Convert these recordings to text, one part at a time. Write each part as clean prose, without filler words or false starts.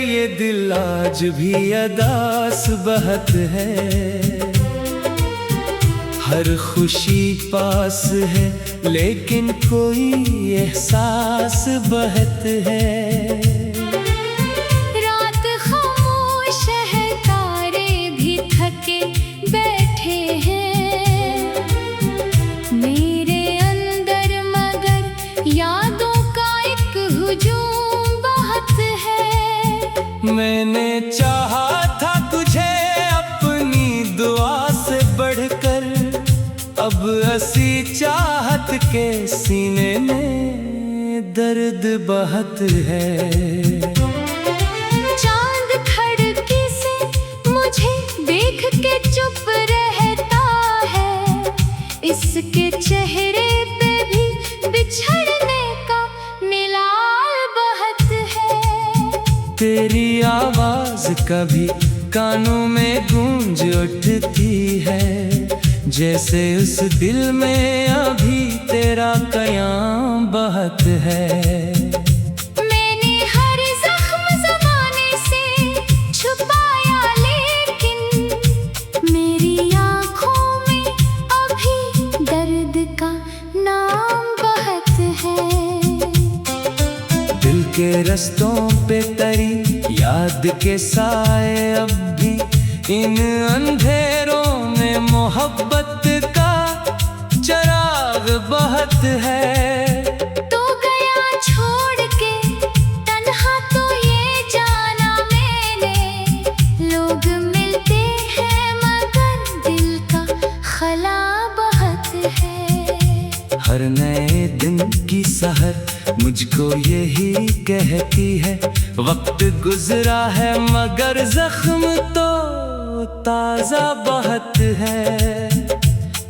ये दिल आज भी अदास बहत है। हर खुशी पास है लेकिन कोई एहसास बहत है। रात खामोश है, तारे भी थके बैठे हैं मेरे अंदर, मगर यादों का एक हुजूम बहत है। मैंने चाहा था तुझे अपनी दुआ से बढ़कर, अब हंसी चाहत के सीने में दर्द बहत है। चांद खिड़की से मुझे देख के चुप रहता है, इसके चेहरे पे भी बिछड़ने का मिलाल बहत है। तेरी आवाज कभी कानों में गूंज उठती है, जैसे उस दिल में अभी तेरा कयाम बहत है। मैंने हर जख्म ज़माने से छुपाया, लेकिन मेरी आँखों में अभी दर्द का नाम बहत है। दिल के रस्तों पे तरी याद के साए, अब भी इन अंधेरों में मोहब्बत का चिराग बहत है। तो गया छोड़ के तन्हा, तो ये जाना मैंने, लोग मिलते हैं मगर दिल का खला बहत है। हर नए दिन की सहर मुझको यही कहती है, वक्त गुजरा है मगर जख्म तो ताजा बहत है।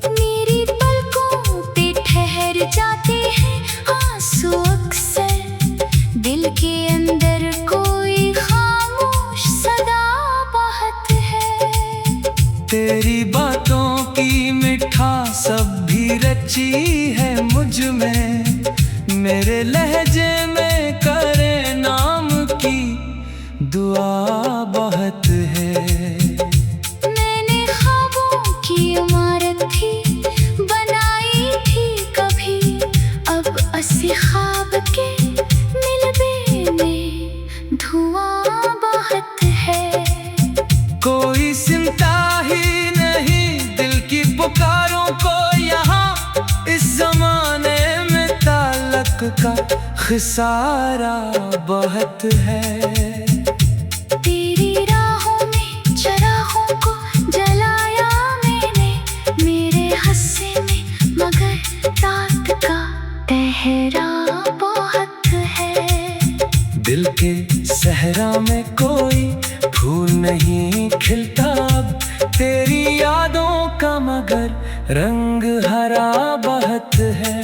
मेरी पलकों पे ठहर जाते हैं आंसू अक्सर, दिल के अंदर कोई खामोश सदा बहत है। तेरी बातों की मिठास अब भी रची है मुझ में, मेरे लहजे में करे नाम की दुआ बहत है। मैंने ख्वाबों की इमारत थी बनाई थी कभी, अब असी ख्वाब के मिलबे में धुआं बहत है। कोई सुनता ही नहीं दिल की पुकारों को यहाँ, इस जमाने में ताल्लुक का खसारा बहत है। तेरी राहों में चरागों को जलाया मैंने, मेरे हस्से में मगर रात का तहरा बहुत है। दिल के सहरा में कोई फूल नहीं खिलता अब, तेरी यादों का मगर रंग हरा बहत है।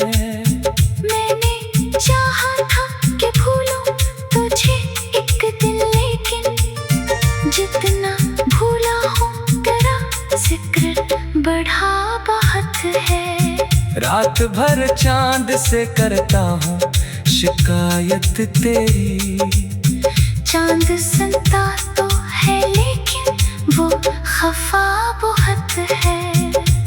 मैंने चाहा था कि भूलूं तुझे एक दिन, लेकिन जितना भूला हूँ तेरा जिक्र बढ़ा बहत है। रात भर चांद से करता हूँ शिकायत तेरी, चांद सुनता तो है लेकिन वो खफा बहुत है।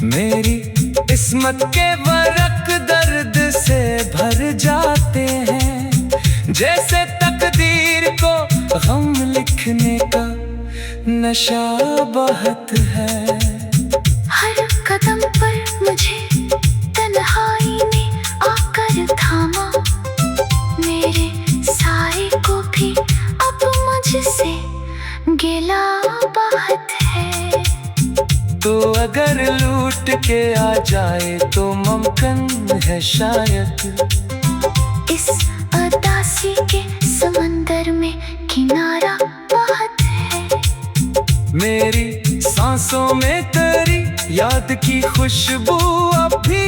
मेरी किस्मत के वर्क दर्द से भर जाते हैं, जैसे तकदीर को गम लिखने का नशा बहत है। हर कदम पर मुझे तन्हाई ने आकर थामा, मेरे साए को भी अब मुझसे गिला बहत है। तो अगर लूट के आ जाए तो मुमकिन है शायद, इस उदासी के समंदर में किनारा बहुत है। मेरी सांसों में तेरी याद की खुशबू, अब भी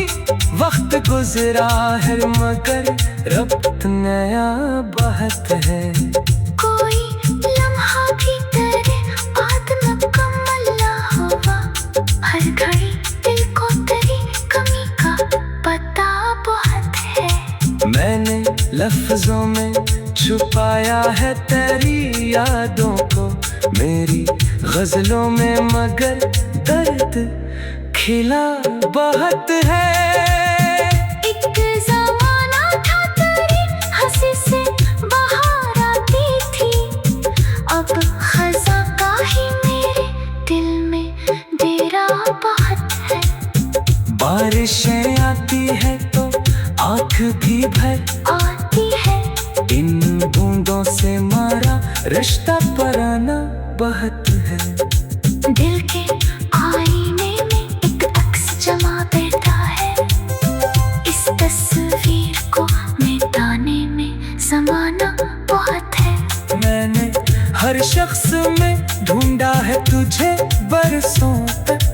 वक्त गुजरा है मगर रब्त नया बहत है। कोई लम्हा भी तेरे बाद मुकम्मल ना हुआ, हर घड़ी दिल को तेरी कमी का पता बहुत है। मैंने लफ्जों में छुपाया है तेरी यादों को मेरी गजलों में, मगर दर्द खिला बहुत है। एक ज़माना था तेरी हंसी से बाहर आती थी, अब खज़ां का ही मेरे दिल में डेरा बहुत है। बारिशें आती है तो आँख भी भर आती है, इन बूंदों से मारा रिश्ता पुराना बहुत है। दिल के आईने में एक अक्स जमा बैठा है, इस तस्वीर को मिटाने में ज़माना बहुत है। मैंने हर शख्स में ढूंढा है तुझे बरसों तक,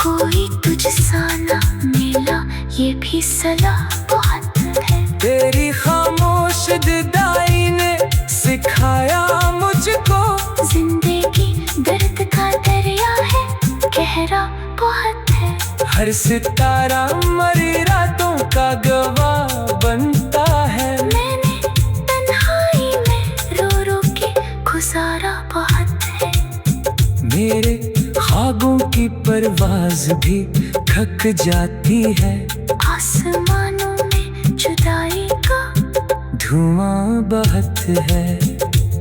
कोई तुझसा ना मिला ये भी सला बहुत है। तेरी खामोश जुदाई ने सिखाया मुझको, जिंदगी दर्द का दरिया है, गहरा बहुत है। हर सितारा मरी रातों का गवाह बनता है। मैंने तन्हाई में रो रो के गुजारा बहुत है। मेरे ख्वाबों की परवाज भी थक जाती है, आसमानों में जुदाई का धुआं बहुत है।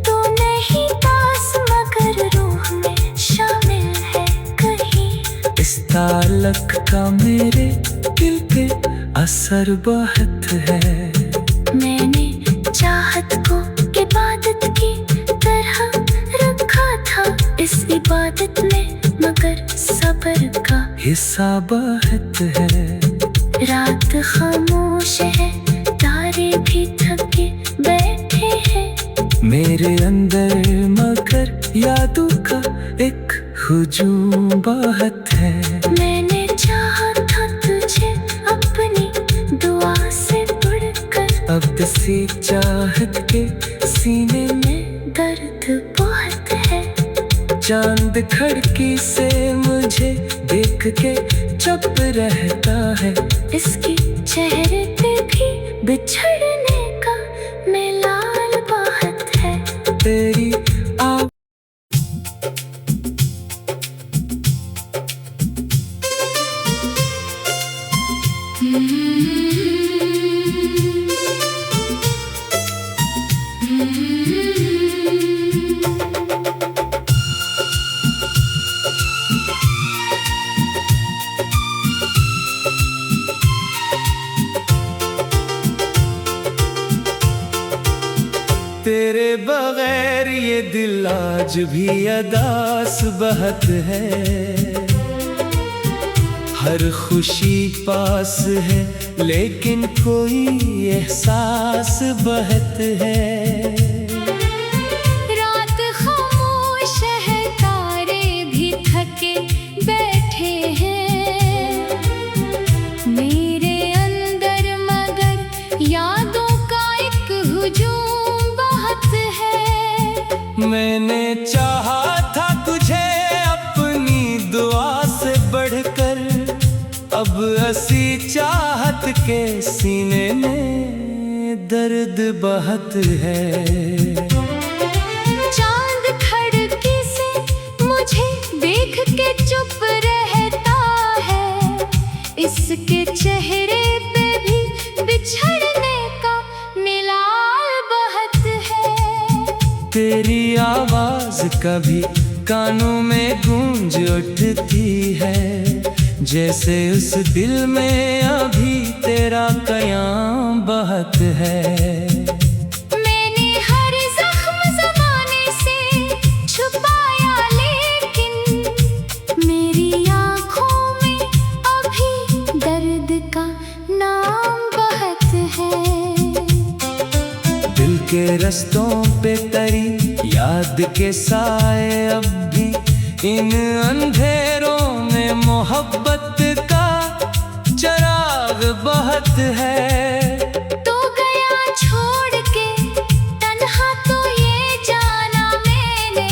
तो नहीं पास मगर रूह में शामिल है कहीं, इस ताल्लुक का मेरे दिल पे असर बहुत है। मैंने चाहत को इबादत की तरह रखा था इस इबादत में, मगर सब्र का हिस्सा बहुत है। रात खामोश है, तारे भी थके बैठे हैं। मेरे अंदर मगर यादों का एक हुजूम बहुत है। मैंने चाहा था तुझे अपनी दुआ से बढ़कर, अब सी चाहत के सीने में दर्द बहुत है। चांद खिड़की से मुझे देख के चुप रहता है, इसके चेहरे पे भी बिछड़ने का मिलाल बहुत है। तेरी तेरे बगैर ये दिल आज भी अदास बहुत है। हर खुशी पास है लेकिन कोई एहसास बहुत है। रात खामोश है, तारे भी थके बैठे हैं। मेरे अंदर मगर यादों का एक हुजूम बहुत है। मैंने चाहा था तुझे अपनी दुआ से बढ़कर, अब असी चाहत के सीने में दर्द बहुत है। चांद खिड़की से मुझे देख के चुप रहता है, इसके चेहरे पे भी बिछड़ने का मिलाल बहुत है। तेरी आवाज कभी कानों में गूंज उठती है, जैसे उस दिल में अभी तेरा कयाम बहुत है। मैंने हर जख्म ज़माने से छुपाया, लेकिन मेरी आँखों में अभी दर्द का नाम बहुत है। दिल के रस्तों पे तरी याद के साए अब भी, इन अंधेरों में मोहब्बत का चिराग बहुत है। तो गया छोड़ के तन्हा, तो ये जाना मैंने,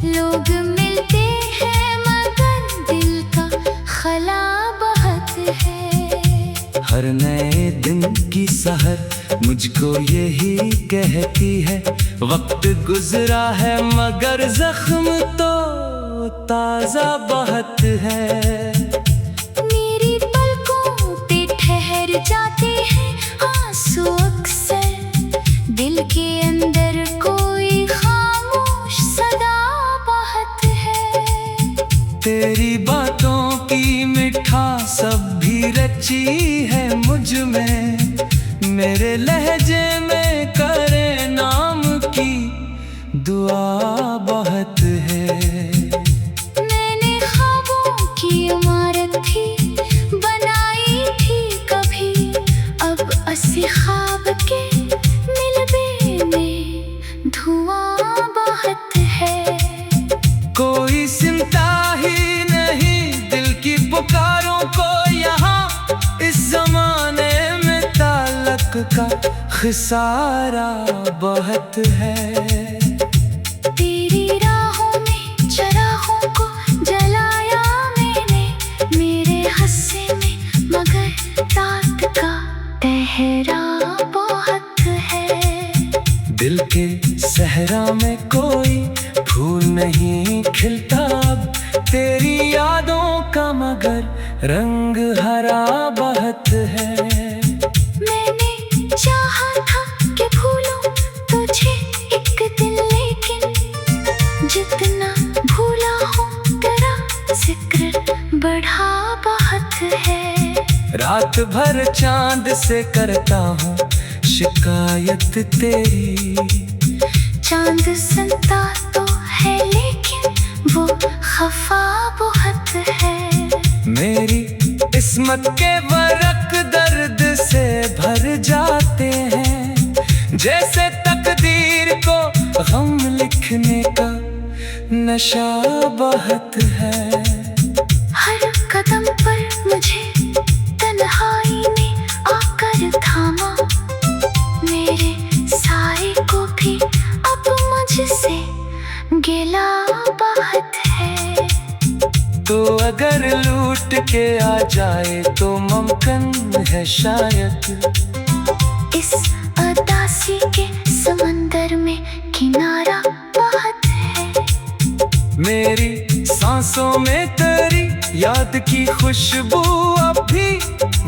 लोग मिलते हैं मगर दिल का खला बहुत है। हर नए दिन की सहर मुझको यही कहती है। वक्त गुजरा है मगर जख्म तो ताजा बहुत है। मेरी पलकों पे ठहर जाते हैं आंसू अक्सर, दिल के अंदर कोई खामोश सदा बहुत है। तेरी बातों की मिठास सब भी रची है मुझ में, मेरे लहजे में करे नाम की दुआ बहुत है। मैंने ख्वाबों की इमारत थी बनाई थी कभी, अब असी ख्वाब के मिलबे में धुआं बहुत है। कोई सुनता ही नहीं दिल की पुकारों को यहाँ, इस जमाने में ताल्लुक का खसारा बहुत है। तेरी राहों में चराहों को जलाया मैंने, मेरे हस्से में मगर रात का पहरा बहुत है। दिल के सहरा में कोई फूल नहीं खिलता अब, तेरी यादों का मगर रंग हरा बहुत है। मैंने चाहा था कि भूलूं तुझे एक दिन, लेकिन जितना भूला हूँ तेरा जिक्र बढ़ा बहुत है। रात भर चांद से करता हूँ शिकायत तेरी, चांद सुनता तो है लेकिन वो खफा बहुत है। मेरी किस्मत के वरक दर्द से भर जाते हैं, जैसे तकदीर को गम लिखने का नशा बहुत है। हर कदम पर मुझे तन्हाई ने आकर थामा, मेरे साए को भी अब मुझसे गिला बहुत है। तो अगर लूट के आ जाए तो मुमकिन है शायद, इस उदासी के समंदर में किनारा बहुत है। मेरी सांसों में तेरी याद की खुशबू अब भी,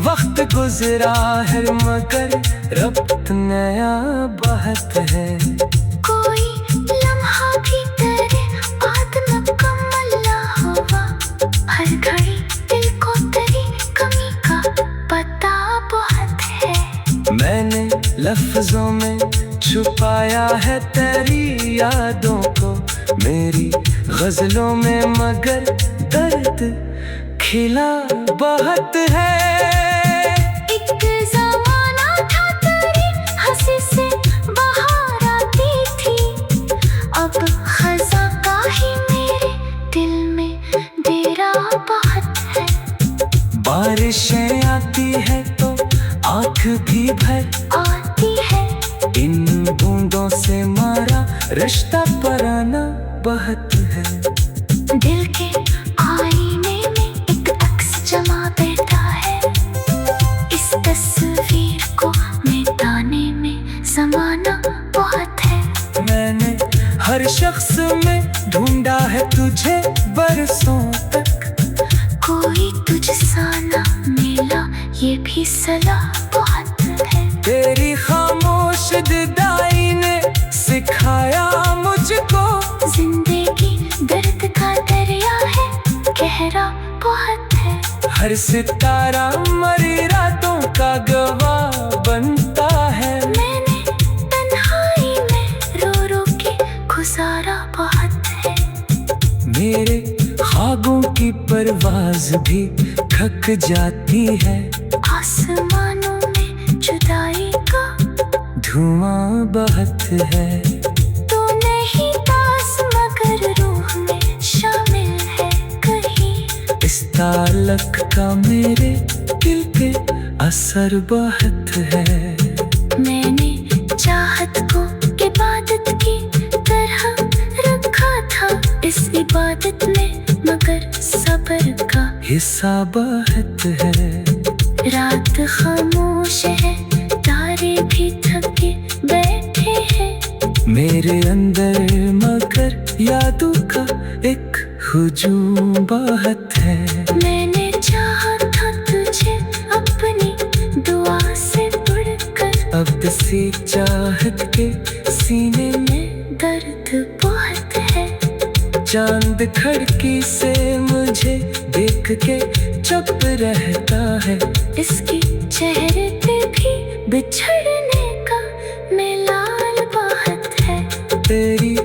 वक्त गुजरा है मगर रब्त नया बहुत है। कोई लम्हा भी तेरे आदम कमल हुआ, हर घड़ी दिल को तेरी कमी का पता बहुत है। मैंने लफ्जों में छुपाया है तेरी यादों को, मेरी गजलों में मगर दर्द खिला बहुत है। एक ज़माना था तेरी हंसी से बाहर आती थी, अब खज़ा का ही मेरे दिल में डेरा बहुत है। बारिशें आती है तो आँख भी भर आती है, इन बूंदों से मारा रिश्ता पराना बहुत है। दिल के आईने में एक अक्स जमा बैठा है, इस तस्वीर को मिटाने में ज़माना बहुत है। मैंने हर शख्स में ढूंढा है तुझे बरसों तक, कोई तुझसा ना मिला ये भी सलाह बहुत है। तेरी खामोश जुदाई ने सिखाया मुझको, जिंदगी दर्द का दरिया है, गहरा बहुत है। हर सितारा मरी रातों का गवाह बनता है। मैंने तन्हाई में रो रो के गुजारा बहुत है। मेरे ख्वाबों की परवाज भी थक जाती है, आसमानों में जुदाई का धुआं बहुत है। तो नहीं पास मगर रूह में शामिल है कहीं, इस ताल्लुक का मेरे दिल पे असर बहुत है। मैंने चाहत को इबादत की तरह रखा था इस इबादत में, मगर सब्र का हिस्सा बहुत है। रात खामोश है, तारे भी भी थके बैठे हैं। मेरे अंदर मगर यादों का एक हुजूम बहत है। मैंने चाहा था तुझे अपनी दुआ से बढ़कर, अब सी चाहत के सीने में दर्द बहुत है। चांद खिड़की से मुझे देख के चुप रहता है। इसके चेहरे पे भी बिछड़ने का मिलाल बहुत है। तेरी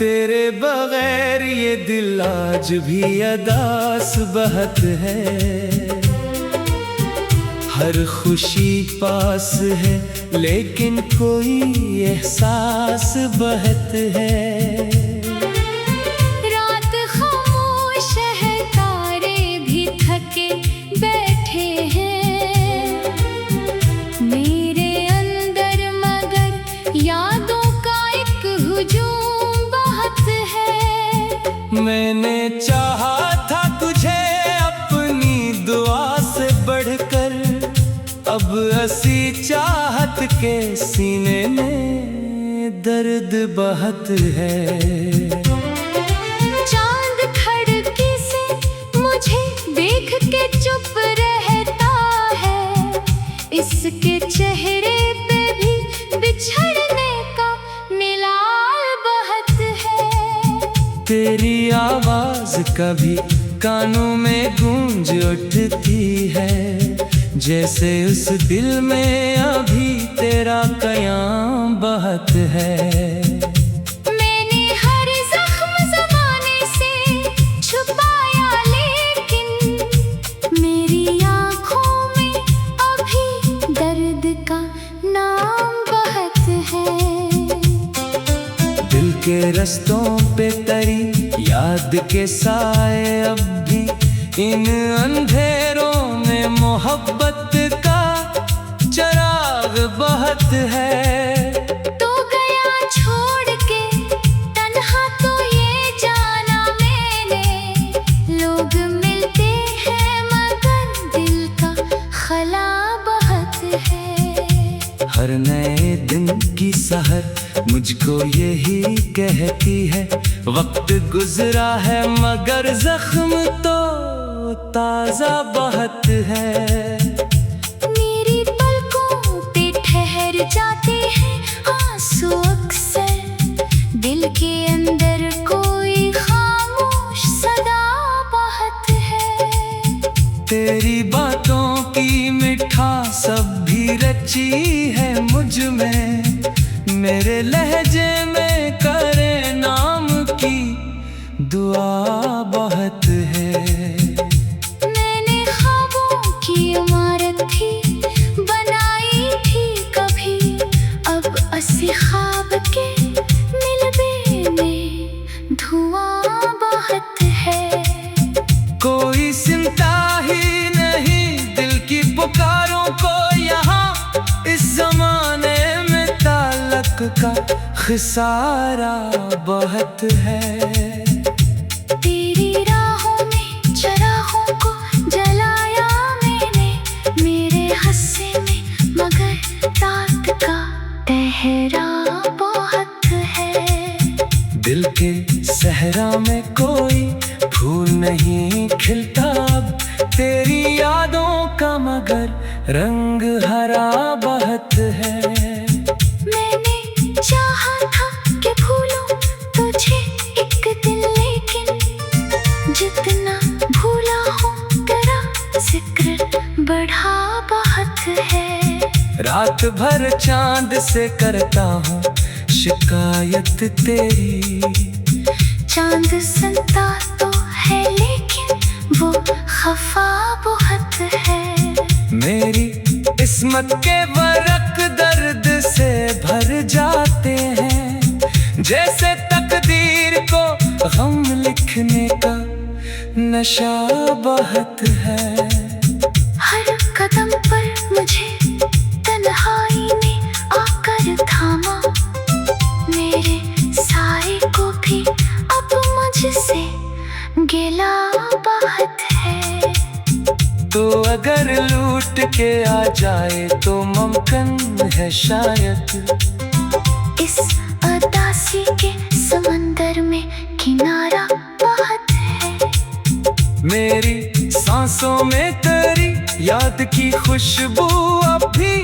तेरे बगैर ये दिल आज भी अदास बहत है। हर खुशी पास है लेकिन कोई एहसास बहत है। रात खामोश है, तारे भी थके बैठे हैं। मेरे अंदर मगर यादों का एक हुजूम बहुत है। मैंने चाहा था तुझे अपनी दुआ से बढ़कर, अब ऐसी चाहत के सीने में दर्द बहुत है। चांद खिड़की से मुझे देख के चुप रहता है। इसके चेहरे पे भी बिछड़ने का मिलाल बहुत है। तेरी आवाज कभी कानों में गूंज उठती है, जैसे उस दिल में अभी तेरा कयाम बहत है। मैंने हर जख्म ज़माने से छुपाया, लेकिन मेरी आँखों में अभी दर्द का नाम बहत है। दिल के रस्तों पे तरी याद के साए अब भी इन अंधेरों में मोहब्बत का चिराग बहत है। तो गया छोड़ के तन्हा, तो ये जाना मैंने। लोग मिलते हैं मगर दिल का खला बहुत है। हर नए दिन की सहर मुझको यही कहती है, वक्त गुजरा है मगर जख्म तो ताजा बहुत है। मेरी पलकों पे ठहर जाते हैं आंसू अक्सर। दिल के अंदर कोई खामोश सदा बहुत है। तेरी बातों की मिठास सब भी रची है मुझ में। मेरे लहजे में करे नाम की दुआ बहुत है। मैंने ख्वाबों की इमारत थी बनाई थी कभी, अब असी ख्वाब के मिलबे में धुआं बहुत है। कोई सुनता ही नहीं दिल की पुकारों को यहाँ, इस जमाने में ताल्लुक का खसारा बहुत है। तेरी राहों में चराहों को जलाया मैंने, मेरे हस्से में मगर रात का तहरा बहुत है। दिल के सहरा में कोई फूल नहीं खिलता अब, तेरी यादों का मगर रंग हरा बहुत है। मैंने चाहा था कि भूलूं तुझे एक दिन, लेकिन जितना भूला हूँ तेरा जिक्र बढ़ा बहुत है। रात भर चांद से करता हूँ शिकायत तेरी। चांद सुनता तो है लेकिन वो खफा बहुत है। मेरी किस्मत के वर्क दर्द से भर जाते हैं। जैसे तकदीर को गम लिखने का नशा बहुत है। हर कदम पर मुझे तन्हाई ने आकर थामा, मेरे साए को भी अब मुझसे गिला बहुत है। तो अगर लूट के आ जाए तो मुमकिन है शायद इस उदासी के समंदर में किनारा बहुत है। मेरी सांसों में तेरी याद की खुशबू अब भी,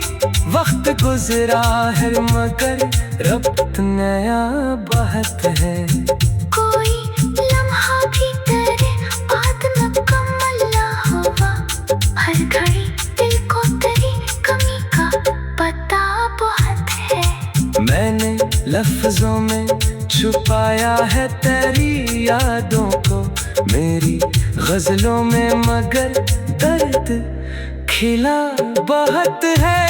वक्त गुजरा है मगर रब्त नया बहुत है। कोई लम्हा भी तेरे बाद मुकम्मल ना हुआ, हर घड़ी दिल को तेरी कमी का पता बहुत है। मैंने लफ्जों में छुपाया है तेरी यादों को, मेरी गजलों में मगर दर्द खिला बहुत है।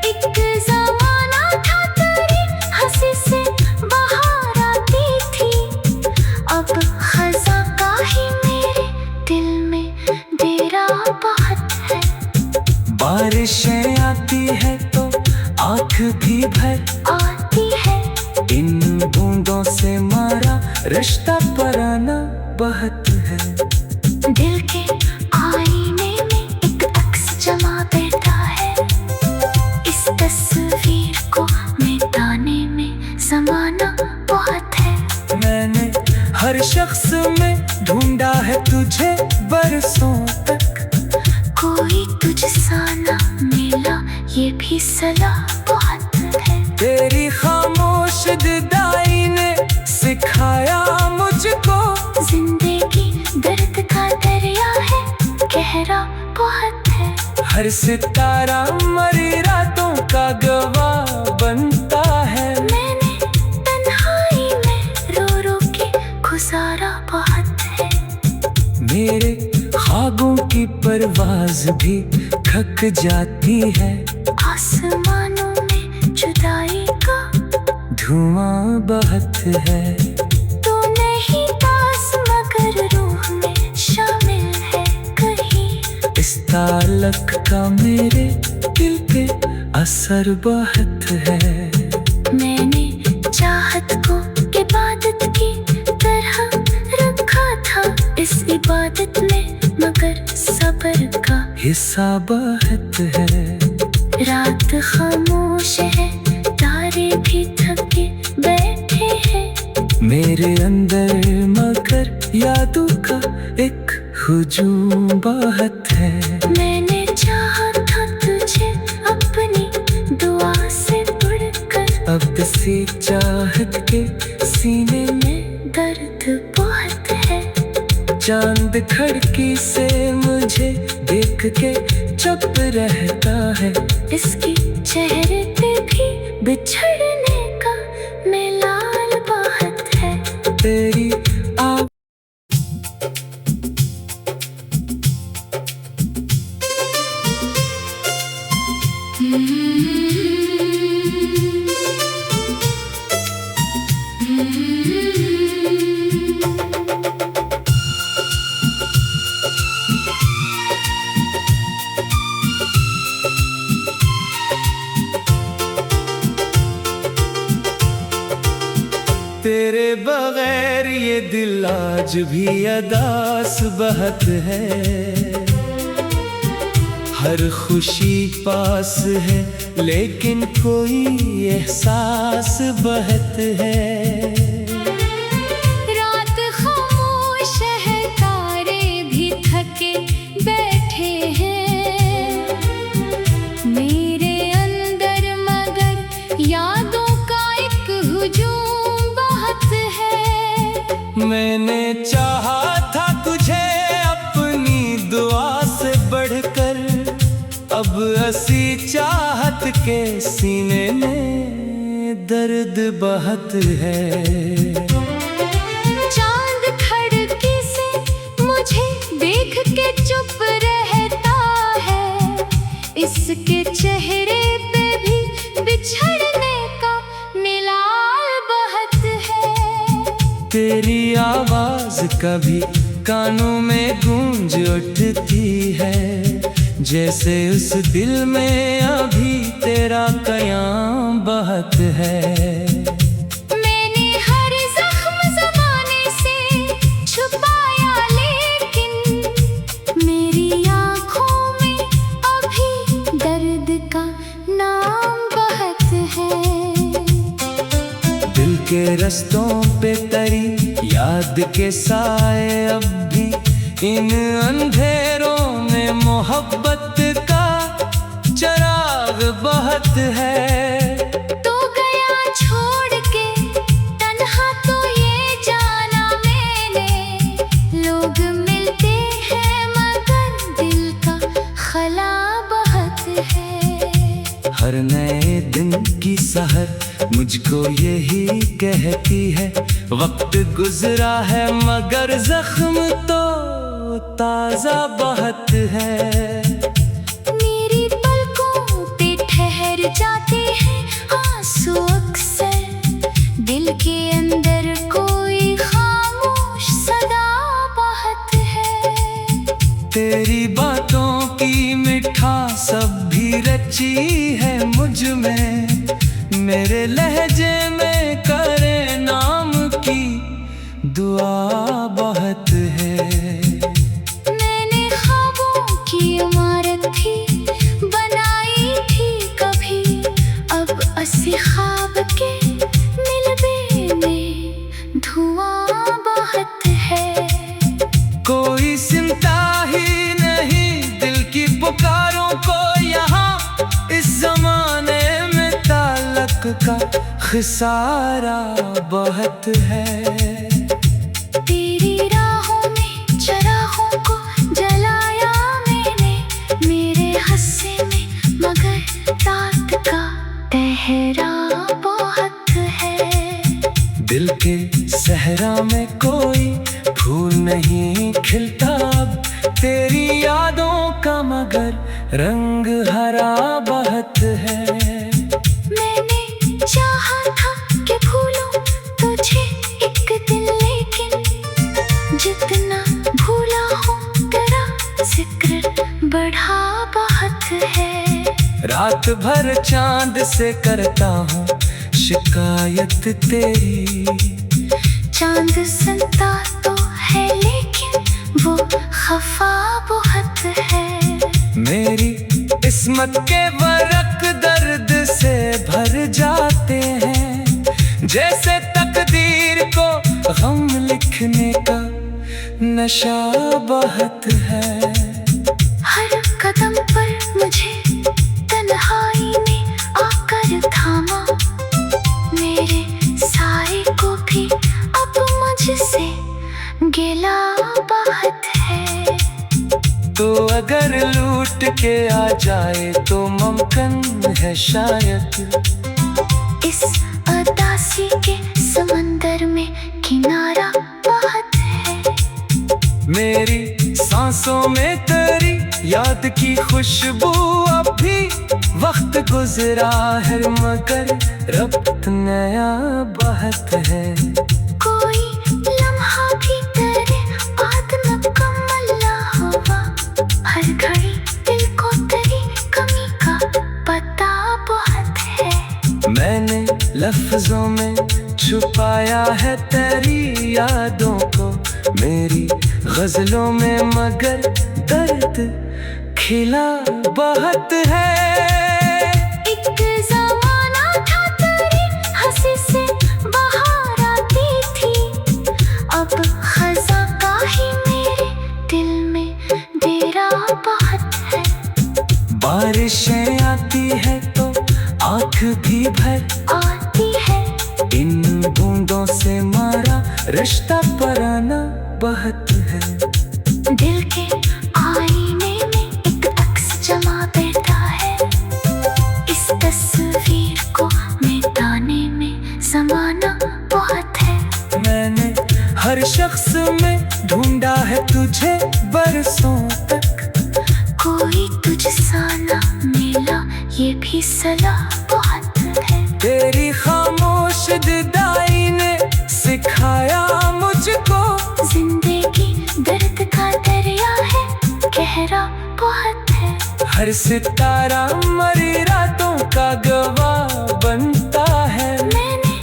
एक ज़माना था तेरी हंसी से बाहर आती थी, अब खज़ां का ही मेरे दिल में डेरा बहुत है। बारिशें आती है तो आँख भी भर आती है, इन बूंदों से मारा रिश्ता पुराना बहुत है। दिल के आईने में एक अक्स जमा बैठा है, इस तस्वीर को मिटाने में ज़माना बहुत है। मैंने हर शख्स में ढूंढा है तुझे बरसों तक, कोई तुझसा ना मिला ये भी सलाह बहुत है। तेरी खामोश जुदाई ने सिखाया मुझको, जिंदगी दर्द का दरिया है, गहरा बहुत है। हर सितारा मरी रातों का गवाह बनता है। मैंने तन्हाई में रो रो के गुजारा बहुत है। मेरे ख्वाबों की परवाज भी थक जाती है, आसमानों में जुदाई का धुआं बहुत है। तू नहीं पास मगर रूह में शामिल है कहीं, इस ताल्लुक का मेरे दिल पे असर बहुत है। मैंने चाहत को इबादत की तरह रखा था इस इबादत में, मगर सब्र का हिस्सा बहुत है। रात खामोश है, तारे भी थके बैठे हैं, मेरे अंदर मगर यादों का एक हुजूम बहुत है। मैंने चाहा था तुझे अपनी दुआ से बढ़कर, अब सी चाहत के सीने में दर्द बहुत है। चांद खिड़की से मुझे देख के चुप रहता है, इसकी चेहरे पे भी बिछड़ने का मिलाल बहुत है। तेरी तेरे बगैर ये दिल आज भी अदास बहुत है। हर खुशी पास है लेकिन कोई एहसास बहुत है। रात खामोश है, तारे भी थके बैठे हैं, मेरे अंदर मगर यादों का एक हुजूम बहुत है। मैंने चाहा था तुझे अपनी दुआ से बढ़कर, अब हंसी चाहत के सीने में दर्द बहुत है। चांद खिड़की से मुझे देख के चुप रहता है, इसके चेहरे पे भी बिछड़ने का मिलाल बहुत आवाज कभी कानों में गूंज उठती है, जैसे उस दिल में अभी तेरा कयाम बहत है। मैंने हर जख्म ज़माने से छुपाया, लेकिन मेरी आँखों में अभी दर्द का नाम बहत है। दिल के रस्तों पे तरी याद के साए अब भी, इन अंधेरों में मोहब्बत का चिराग बहत है। तो गया छोड़ के तन्हा, तो ये जाना मैंने, लोग मिलते हैं मगर दिल का खला बहत है। हर नए दिन की सहर मुझको यही कहती है, वक्त गुजरा है मगर जख्म तो ताजा बहत है। मेरी पलकों पे ठहर जाते हैं आंसू अक्सर, दिल के अंदर कोई खामोश सदा बहत है। तेरी बातों की मिठास सब भी रची है मुझ में, मेरे लहजे में करे नाम की दुआ बहत है। मैंने ख्वाबों की इमारत भी बनाई थी कभी, अब असी ख्वाब के मिलबे में धुआं बहत है। कोई सुनता ही नहीं दिल की पुकारों को यहाँ, इस जमाने में ताल्लुक का खसारा बहत है। तेरी राहों में चरागों को जलाया मैंने, मेरे हस्से में मगर रात का तहरा बहुत है। दिल के सहरा में कोई फूल नहीं खिलता अब, तेरी यादों का मगर रंग हरा बहत है। मैंने चाहा था कि भूलूं तुझे एक दिन, लेकिन जितना भूला हूँ तेरा जिक्र बढ़ा बहत है। रात भर चांद से करता हूँ शिकायत तेरी, चांद सुनता तो है लेकिन वो खफा बहुत है। मेरी किस्मत के वर्क दर्द से भर जाते हैं, जैसे तकदीर को गम लिखने का नशा बहत है। हर कदम पर मुझे तन्हाई ने आकर थामा, मेरे साए को भी अब मुझसे गिला बहत है। तो अगर लूट के आ जाए तो मुमकिन है शायद, इस उदासी के समंदर में किनारा बहुत है। मेरी सांसों में तेरी याद की खुशबू अब भी, वक्त गुजरा है मगर रब्त नया बहत है। कोई लम्हा भी तेरे बाद मुकम्मल ना हुआ, हर घड़ी दिल को तेरी कमी का पता बहुत है। मैंने लफ्जों में छुपाया है तेरी यादों को, मेरी गजलों में मगर दर्द खिला बहत है। एक ज़माना था तेरी हंसी से बाहर आती थी, अब खज़ा का ही मेरे दिल में डेरा बहुत है। बारिशें आती है तो आँख भी भर आती है, इन बूंदों से मारा रिश्ता पुराना बहत है। दिल के आईने में एक अक्स जमा बैठा है, इस तस्वीर को मिटाने में ज़माना बहुत है। मैंने हर शख्स में ढूंढा है तुझे बरसों तक, कोई तुझसा ना मिला ये भी सलाह बहुत है। तेरी खामोश जुदाई ने सिखाया मुझको गहरा बहुत है। हर सितारा मरी रातों का गवाह बनता है। मैंने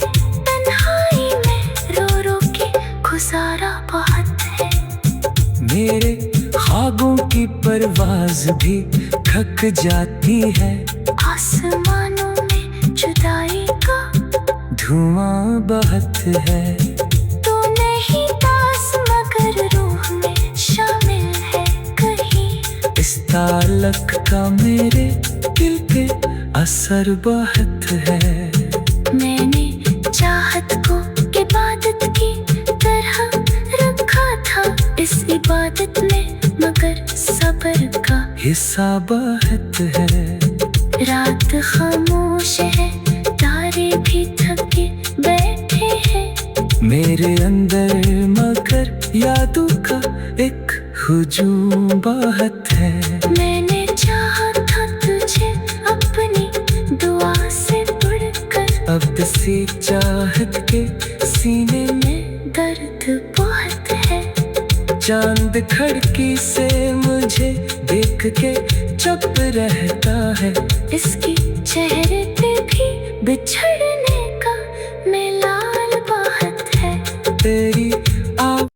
तन्हाई में रो रो के गुजारा बहुत है। मेरे ख्वाबों की परवाज भी थक जाती है। आसमानों में जुदाई का धुआं बहत है। तू नहीं पास मगर रूह में शामिल है कहीं। इस ताल्लुक का मेरे दिल पे असर बहुत है। मैंने चाहत को इबादत की तरह रखा था इस इबादत में, मगर सब्र का हिस्सा बहुत है। रात खामोश है, तारे भी थके बैठे हैं। मेरे अंदर मगर यादों का एक हुजूम बहुत है। मैंने चाहा था तुझे अपनी दुआ से बढ़कर। अब सी चाहत के सीने में दर्द बहुत है। चांद खिड़की से मुझे देख के चुप रहता है। इसके चेहरे पे भी बिछड़ने का मिलाल बहुत है। तेरी आवाज़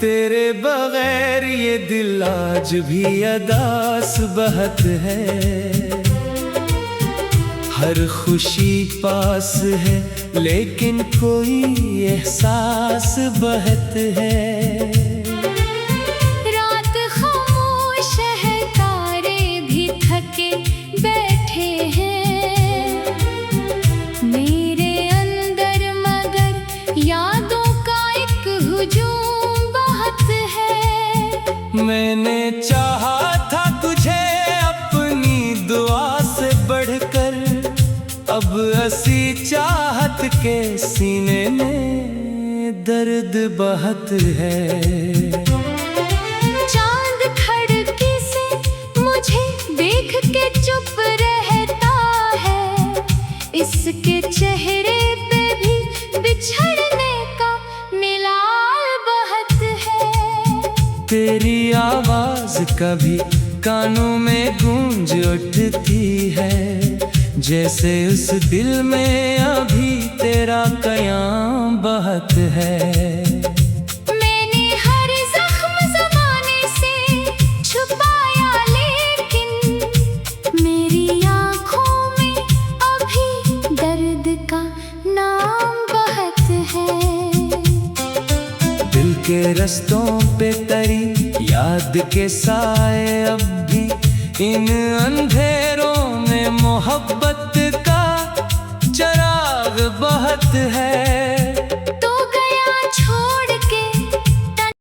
तेरे बगैर ये दिल आज भी अदास बहुत है। हर खुशी पास है लेकिन कोई एहसास बहुत है। रात खामोश है, तारे भी थके बैठे हैं। मेरे अंदर मगर यादों का एक हुजूम बहुत है। मैंने चाहा था तुझे अपनी दुआ से बढ़कर। अब असी चाहत के सीने में दर्द बहुत है। चांद खिड़की से मुझे देख के चुप रहता है। इसके चेहरे पे भी बिछड़ने का मिलाल बहुत है। तेरी आवाज कभी कानों में गूंज उठती है, जैसे उस दिल में अभी तेरा कयाम बहुत है। मैंने हर जख्म ज़माने से छुपाया, लेकिन मेरी आँखों में अभी दर्द का नाम बहुत है। दिल के रस्तों पे तरी याद के साए अब भी इन अंधेरों में मोहब्बत का चराग बहुत है।